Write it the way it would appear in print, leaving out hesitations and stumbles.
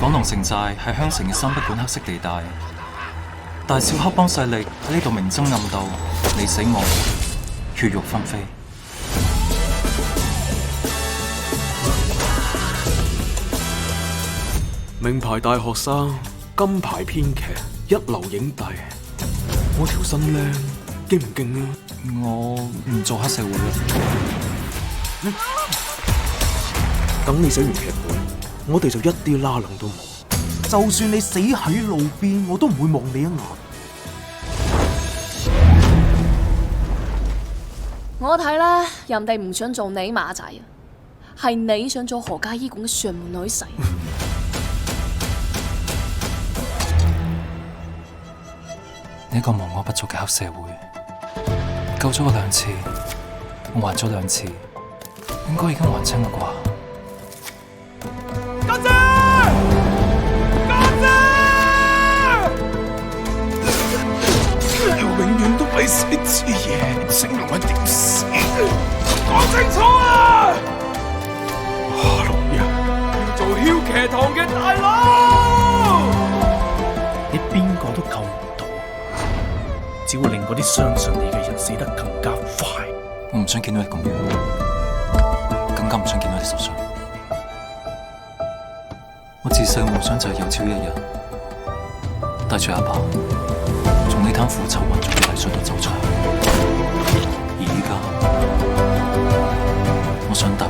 港龍城寨係香城嘅三不管黑色地帶，大小黑幫勢力喺呢度明爭暗鬥，你死我活，血肉紛飛。名牌大學生，金牌編劇，一流影帝，我條新靚驚唔驚啊？我唔做黑社會啦。等你寫完劇本，我哋就一啲拉楞都冇。就算你死喺路邊，我都唔會望你一眼。我睇咧，人哋唔想做你馬仔啊，係你想做何家醫館嘅上門女婿。呢個無惡不作嘅黑社會，救咗我2次，我還咗2次，應該已經還清啦啩？家姐，你永遠都咪死知嘢，成龍係點死？講清楚啊！龍人要做驍騎堂嘅大佬，你邊個都救唔到，只會令嗰啲相信你嘅人死得更加快。我唔想見到你咁樣，更加唔想見到你受傷。我自細夢想就係有朝一日帶住阿爸從呢灘腐臭混濁嘅泥水度走出去，而依家我想踏